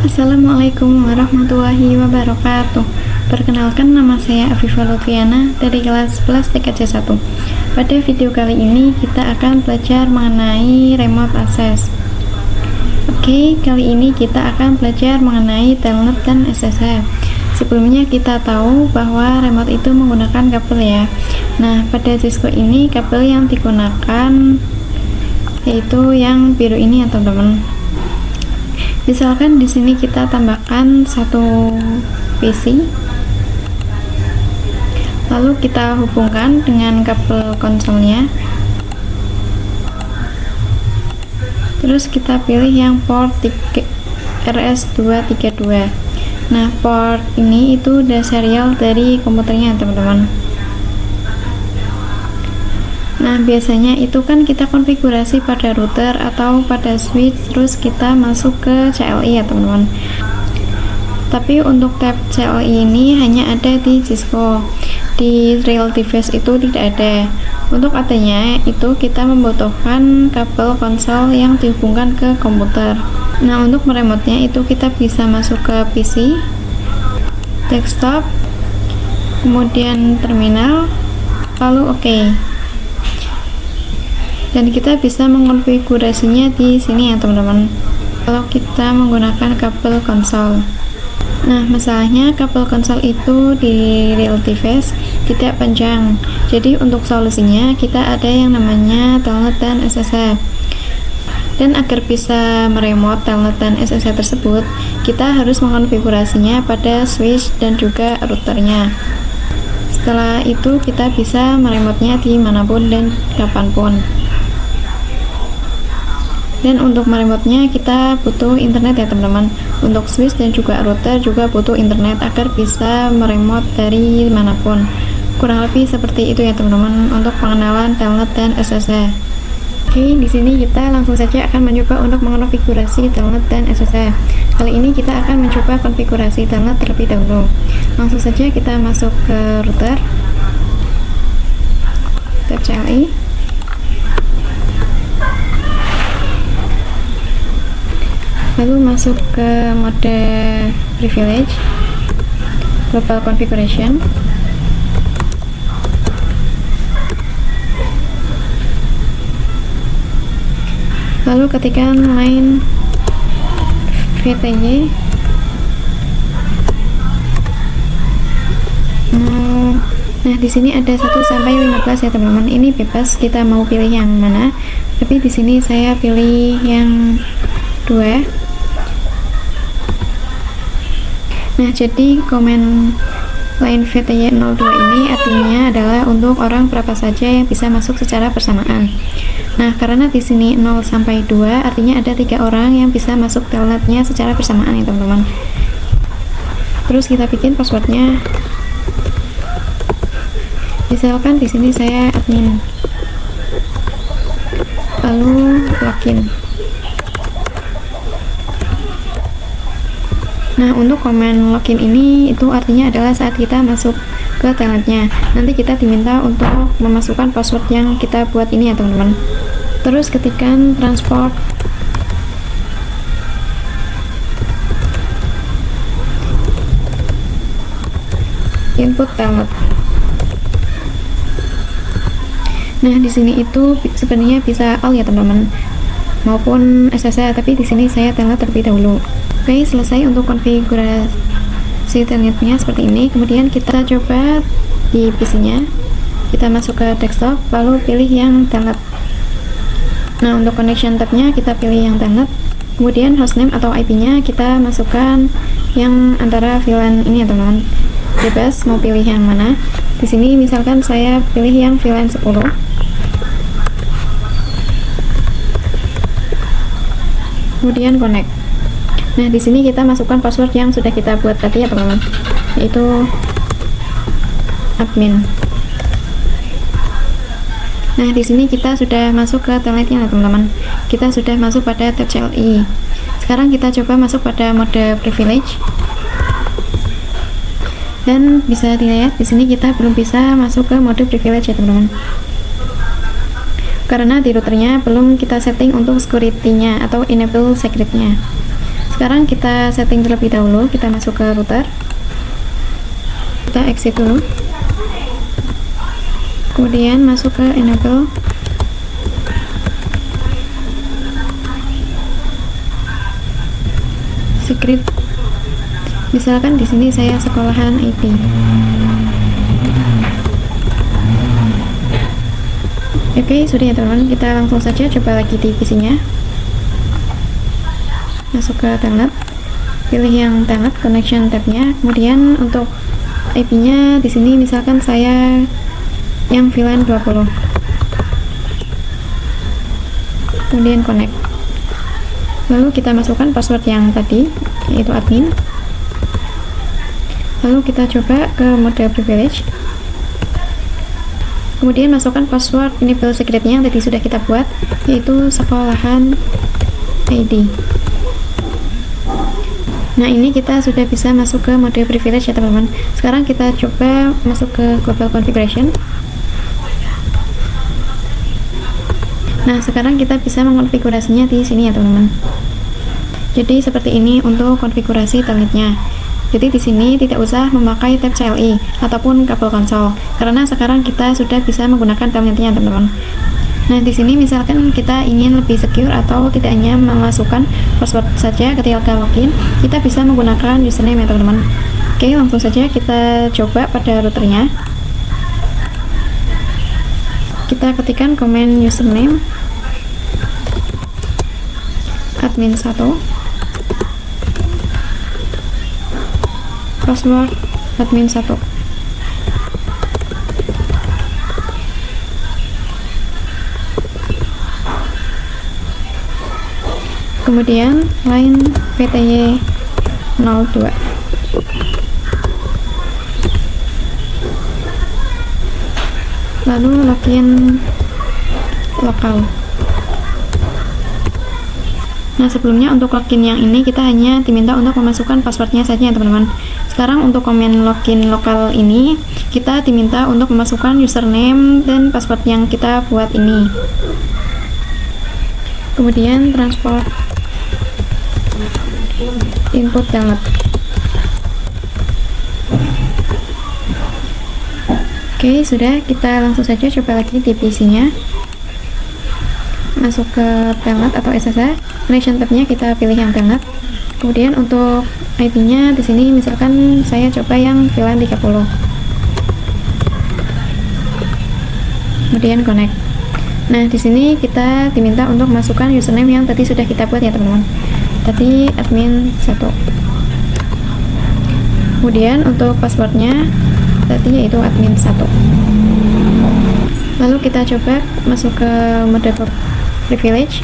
Assalamualaikum warahmatullahi wabarakatuh. Perkenalkan, nama saya Afifah Lutfiana dari kelas 11 TKC 1. Pada video kali ini kita akan belajar mengenai remote access. Oke, kali ini kita akan belajar mengenai telnet dan SSH. Sebelumnya kita tahu bahwa remote itu menggunakan kabel ya. Nah, pada Cisco ini kabel yang digunakan yaitu yang biru ini ya teman-teman. Misalkan di sini kita tambahkan satu PC, lalu kita hubungkan dengan kabel konsolnya, terus kita pilih yang port RS232. Nah, port ini itu udah serial dari komputernya teman-teman. Nah, biasanya itu kan kita konfigurasi pada router atau pada switch, terus kita masuk ke CLI ya teman-teman. Tapi untuk tab CLI ini hanya ada di Cisco, di real device itu tidak ada. Untuk adanya itu kita membutuhkan kabel konsol yang dihubungkan ke komputer. Nah, untuk meremotnya itu kita bisa masuk ke PC, desktop, kemudian terminal, lalu OK. Dan kita bisa mengkonfigurasinya di sini ya teman-teman, kalau kita menggunakan kabel konsol. Nah, masalahnya kabel konsol itu di real device tidak panjang, jadi untuk solusinya kita ada yang namanya telnet dan SSH. Dan agar bisa meremote telnet dan SSH tersebut, kita harus mengkonfigurasinya pada switch dan juga routernya. Setelah itu kita bisa meremotenya dimanapun dan kapanpun. Dan untuk meremotenya kita butuh internet ya teman-teman. Untuk switch dan juga router juga butuh internet agar bisa meremot dari manapun. Kurang lebih seperti itu ya teman-teman untuk pengenalan telnet dan SSH. Oke, di sini kita langsung saja akan mencoba untuk mengonfigurasi telnet dan SSH. Kali ini kita akan mencoba konfigurasi telnet terlebih dahulu. Langsung saja kita masuk ke router, tab CLI, lalu masuk ke mode privilege, global configuration, lalu ketikkan line VTY. Nah, di sini ada 1 sampai 15 ya teman-teman. Ini bebas kita mau pilih yang mana. Tapi di sini saya pilih yang 2. Nah, jadi komen line VTY02 ini artinya adalah untuk orang berapa saja yang bisa masuk secara bersamaan. Nah, karena di sini 0 sampai 2 artinya ada 3 orang yang bisa masuk telnetnya secara bersamaan ya teman-teman. Terus kita bikin passwordnya. Misalkan di sini saya admin, lalu login. Nah, untuk komen login ini itu artinya adalah saat kita masuk ke telnetnya. Nanti kita diminta untuk memasukkan password yang kita buat ini ya teman-teman. Terus ketikkan transport input telnet. Nah, di sini itu sebenarnya bisa all ya teman-teman, maupun SSH, tapi di sini saya telnet terlebih dahulu. Oke, selesai untuk konfigurasi telnetnya seperti ini. Kemudian kita coba di PC-nya, kita masuk ke desktop, lalu pilih yang telnet. Nah, untuk connection tab-nya kita pilih yang telnet. Kemudian hostname atau IP-nya kita masukkan yang antara VLAN ini ya teman-teman. Bebas mau pilih yang mana. Di sini misalkan saya pilih yang VLAN 10. Kemudian connect. Nah, di sini kita masukkan password yang sudah kita buat tadi ya teman-teman, yaitu admin. Nah, di sini kita sudah masuk ke telnetnya teman-teman. Kita sudah masuk pada tab CLI. Sekarang kita coba masuk pada mode privilege. Dan bisa dilihat di sini kita belum bisa masuk ke mode privilege ya teman-teman. karena di routernya belum kita setting untuk security-nya atau enable secret-nya. Sekarang kita setting terlebih dahulu, kita masuk ke router, kita exit dulu, kemudian masuk ke enable, secret. Misalkan di sini saya sekolahan IT. Oke, sudah ya teman-teman, kita langsung saja coba lagi di PC-nya. Masuk ke telnet, pilih yang telnet connection tab-nya, kemudian untuk IP-nya di sini misalkan saya yang VLAN 20. Kemudian connect. Lalu kita masukkan password yang tadi, yaitu admin. Lalu kita coba ke mode privilege. Kemudian masukkan password enable secretnya yang tadi sudah kita buat, yaitu sekolahan ID. Nah, ini kita sudah bisa masuk ke mode privilege ya teman-teman. Sekarang kita coba masuk ke global configuration. Nah, sekarang kita bisa mengkonfigurasinya di sini ya teman-teman. Jadi seperti ini untuk konfigurasi telnetnya. Jadi di sini tidak usah memakai tab CLI ataupun kabel konsol, karena sekarang kita sudah bisa menggunakan telnetnya teman-teman. Nah, di sini misalkan kita ingin lebih secure atau tidak hanya memasukkan password saja ketika login, kita bisa menggunakan username ya teman-teman. Oke, langsung saja kita coba pada routernya. Kita ketikkan command username admin 1, password admin 1. Kemudian line PTY 02. Lalu login lokal. Nah, sebelumnya untuk login yang ini kita hanya diminta untuk memasukkan passwordnya saja ya teman-teman. Sekarang untuk komen login lokal ini kita diminta untuk memasukkan username dan password yang kita buat ini. Kemudian transport input telnet. Oke, sudah, kita langsung saja coba lagi di PC-nya. Masuk ke telnet atau SSH, connection tab-nya kita pilih yang telnet. Kemudian untuk IP-nya di sini misalkan saya coba yang VLAN 30. Kemudian connect. Nah, di sini kita diminta untuk masukkan username yang tadi sudah kita buat ya teman-teman. Tadi admin 1. Kemudian untuk passwordnya tadi yaitu admin 1. Lalu kita coba masuk ke mode privilege.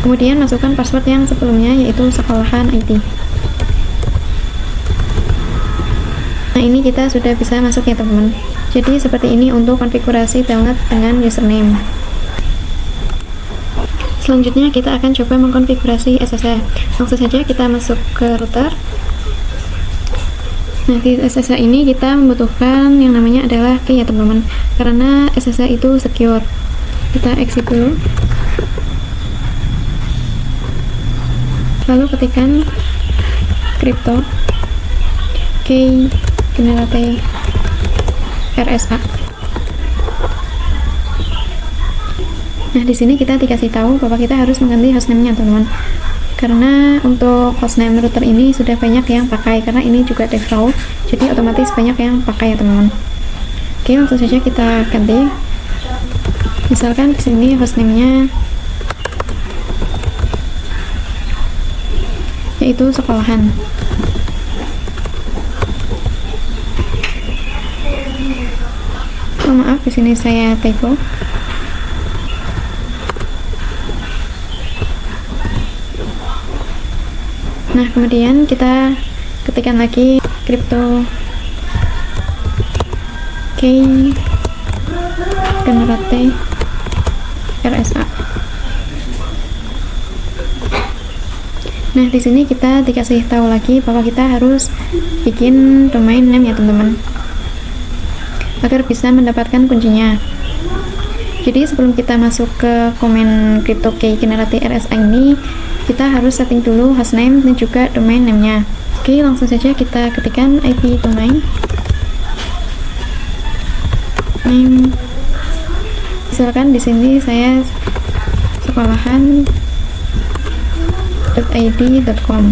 Kemudian masukkan password yang sebelumnya yaitu sekolahan IT. Nah, ini kita sudah bisa masuk ya teman-teman. Jadi seperti ini untuk konfigurasi telnet dengan username. Selanjutnya kita akan coba mengkonfigurasi SSH. Langsung saja kita masuk ke router. Nah, di SSH ini kita membutuhkan yang namanya adalah key ya teman-teman, karena SSH itu secure. Kita exit dulu. Lalu ketikkan crypto key generate RSA. Nah, di sini kita dikasih tahu bahwa kita harus mengganti hostname-nya teman-teman, karena untuk hostname router ini sudah banyak yang pakai, karena ini juga default, jadi otomatis banyak yang pakai ya teman-teman. Oke, langsung saja kita ganti. Misalkan di sini hostname-nya yaitu sekolahan. Oh, maaf, di sini saya typo. Nah, kemudian kita ketikkan lagi crypto key generate RSA. Nah, di sini kita dikasih tahu lagi bahwa kita harus bikin domain name ya teman-teman, agar bisa mendapatkan kuncinya. Jadi sebelum kita masuk ke komen crypto key generate RSA ini, kita harus setting dulu hostname dan juga domain name-nya. Oke, langsung saja kita ketikkan IP domain name. Misalkan di sini saya sekolahan.id.com.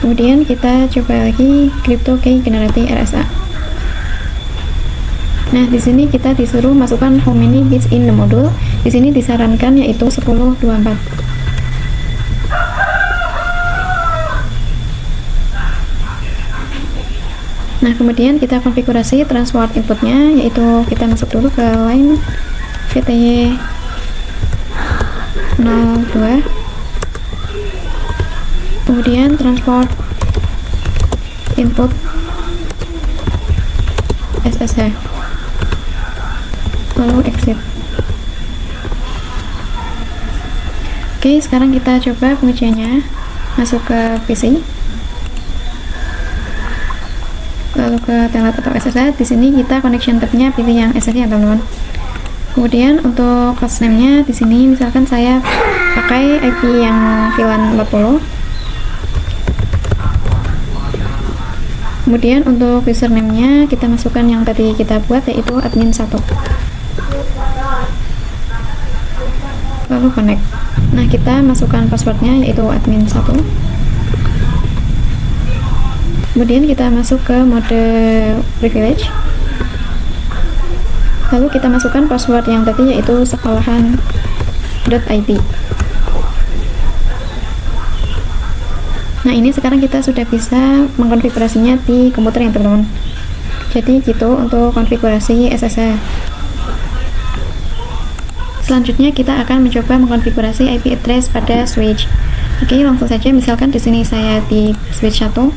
Kemudian kita coba lagi CryptoKey Generate RSA. Nah, di sini kita disuruh masukkan how many bits in the module. Di sini disarankan yaitu 1024. Nah, kemudian kita konfigurasi transport inputnya, yaitu kita masuk dulu ke line VTY 02, kemudian transport input SSH, lalu exit. Oke, sekarang kita coba pengujiannya. Masuk ke PC, lalu ke telnet atau SSH. Di sini kita connection tab-nya pilih yang SSH ya teman-teman. Kemudian untuk hostname-nya di sini misalkan saya pakai IP yang VLAN 40. Kemudian untuk username-nya kita masukkan yang tadi kita buat, yaitu admin 1. Lalu connect. Nah, kita masukkan passwordnya yaitu admin 1. Kemudian kita masuk ke mode privilege. Lalu kita masukkan password yang tadi yaitu sekolahan.id. Nah, ini sekarang kita sudah bisa mengkonfigurasinya di komputer ya teman-teman. Jadi gitu untuk konfigurasi SSH. Selanjutnya kita akan mencoba mengkonfigurasi IP address pada switch. Oke, langsung saja. Misalkan di sini saya di switch 1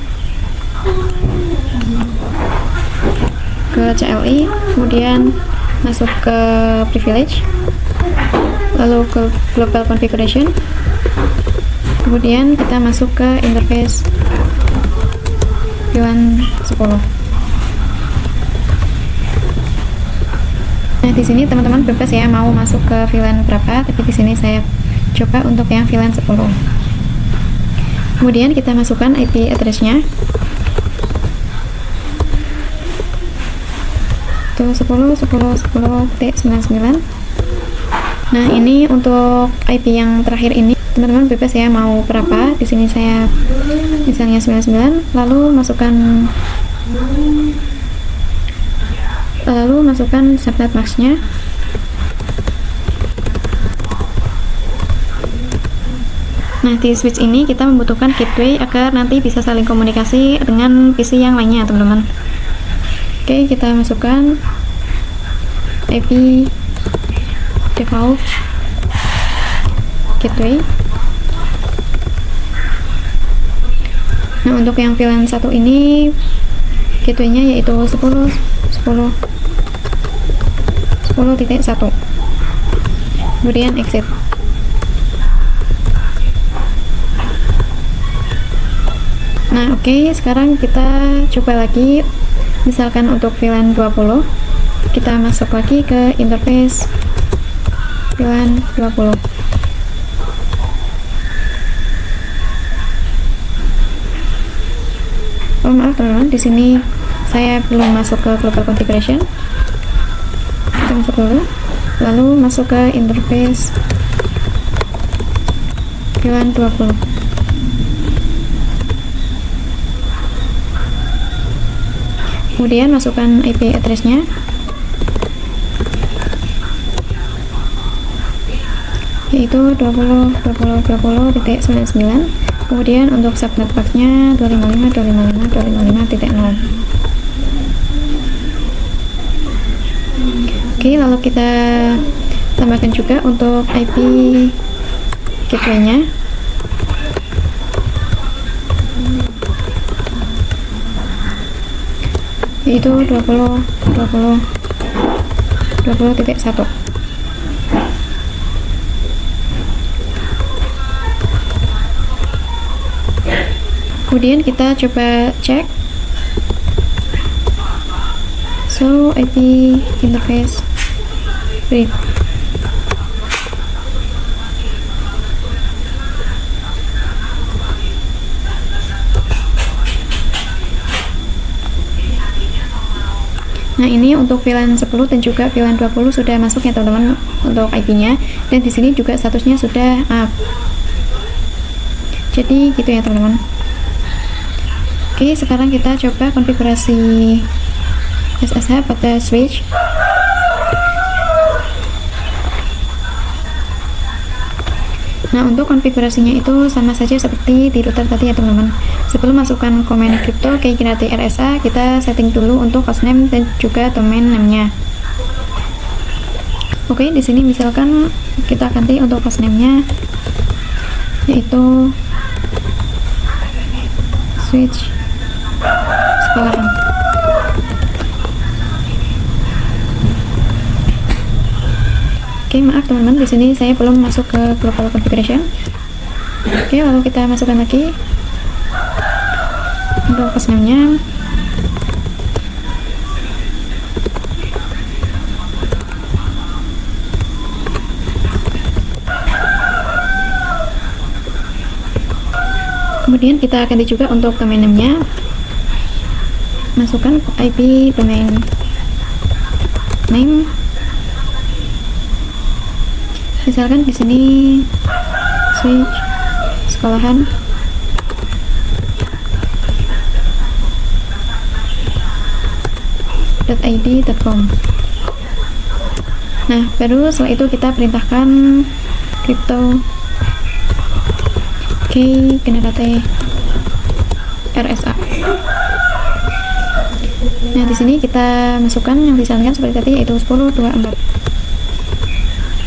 ke CLI, kemudian masuk ke privilege, lalu ke global configuration, kemudian kita masuk ke interface VLAN 10. Nah, di sini teman-teman bebas ya mau masuk ke VLAN berapa, tapi di sini saya coba untuk yang VLAN 10. Kemudian kita masukkan IP address-nya. Itu 10.10.10.99. Nah, ini untuk IP yang terakhir ini teman-teman bebas ya mau berapa. Di sini saya misalnya 99, lalu masukkan subnet max-nya. Nah, di switch ini kita membutuhkan gateway agar nanti bisa saling komunikasi dengan PC yang lainnya teman-teman. Oke, kita masukkan IP default gateway. Nah, untuk yang VLAN 1 ini gateway-nya yaitu 10.10.10.1. Kemudian exit. Nah, oke, sekarang kita coba lagi. Misalkan untuk VLAN 20, kita masuk lagi ke interface VLAN 20. Oh, maaf teman-teman, di sini saya belum masuk ke global configuration. Kita masuk dulu, lalu masuk ke interface VLAN 20. Kemudian masukkan IP address-nya. Yaitu 20.20.20.99. Kemudian untuk subnet box-nya 255.255.255.0. Oke, lalu kita tambahkan juga untuk IP gateway-nya. Yaitu 20.20.20.1. Kemudian kita coba cek. So, IP interface read. Nah, ini untuk VLAN 10 dan juga VLAN 20 sudah masuk ya teman-teman untuk IP-nya, dan di sini juga statusnya sudah up. Jadi gitu ya teman-teman. Oke, sekarang kita coba konfigurasi SSH pada switch. Nah, untuk konfigurasinya itu sama saja seperti di router tadi ya teman-teman. Sebelum masukkan komen crypto KeyGenerator RSA, kita setting dulu untuk hostname dan juga domain name-nya. Oke, di sini misalkan kita ganti untuk hostname-nya yaitu switch sekolahan. Oke, maaf teman-teman, di sini saya belum masuk ke global configuration. Oke, lalu kita masukkan lagi untuk hostname-nya. Kemudian kita ganti juga untuk domain name-nya. Masukkan IP domain name. Misalkan di sini switch sekolahan .id.com. Nah, baru setelah itu kita perintahkan crypto KeyGenerator RSA. Nah, di sini kita masukkan yang disarankan seperti tadi yaitu 1024.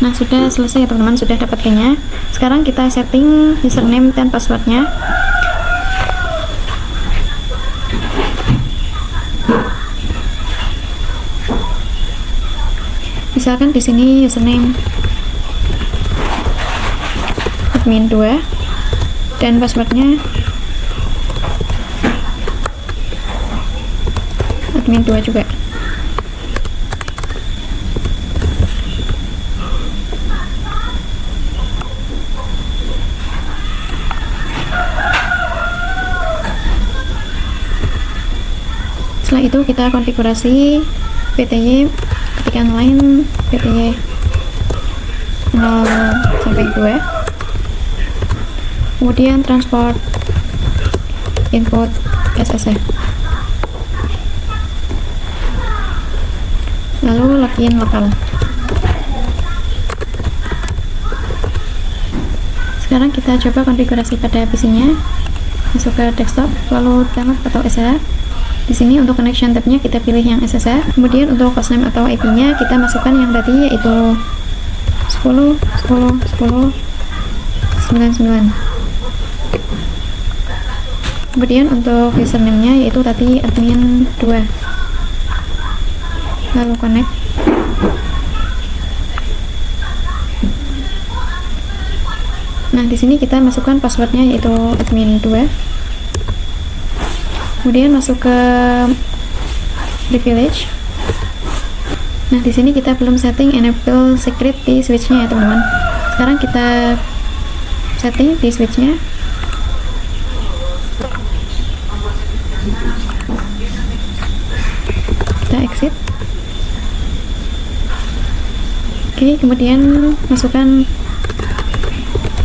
Nah, sudah selesai ya teman-teman, sudah dapat key-nya. Sekarang kita setting username dan passwordnya. Misalkan di sini username admin 2 dan passwordnya admin 2 juga. Setelah itu kita konfigurasi PTY, ketikan line PTY 0 sampai 2, kemudian transport input SSH, lalu login lokal. Sekarang kita coba konfigurasi pada PC-nya. Masuk ke desktop, lalu download atau SSH. Di sini untuk connection tab-nya kita pilih yang SSH. Kemudian untuk hostname atau IP-nya kita masukkan yang tadi yaitu 10 10 10 99. Kemudian untuk username-nya yaitu tadi admin 2. Lalu connect. Nah, di sini kita masukkan passwordnya yaitu admin 2. Kemudian masuk ke privilege. Nah, di sini kita belum setting enable secret di switch-nya ya teman-teman. Sekarang kita setting di switch-nya. Kita exit. Oke, kemudian masukkan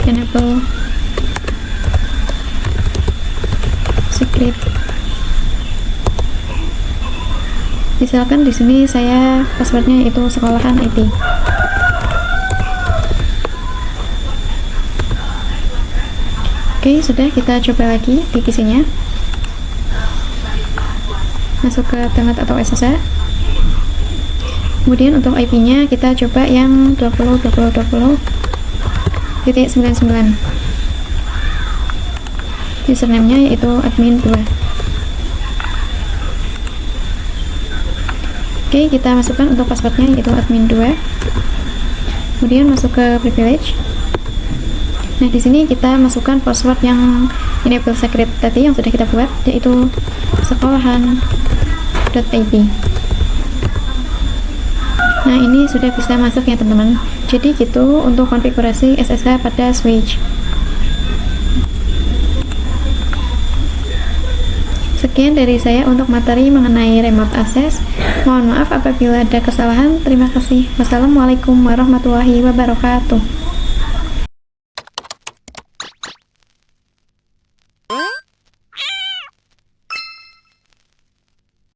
enable secret. Misalkan di sini saya passwordnya itu sekolahan IT. Oke, sudah, kita coba lagi di PC-nya. Masuk ke tempat atau SSH. Kemudian untuk IP-nya kita coba yang 20.20.20.99. Username-nya yaitu admin 2. Oke, kita masukkan untuk passwordnya yaitu admin 2. Kemudian masuk ke privilege. Nah, di sini kita masukkan password yang enable secret tadi yang sudah kita buat yaitu sekolahan.id. Nah, ini sudah bisa masuk ya teman-teman. Jadi gitu untuk konfigurasi SSH pada switch. Sekian dari saya untuk materi mengenai remote access. Mohon maaf apabila ada kesalahan. Terima kasih. Wassalamualaikum warahmatullahi wabarakatuh.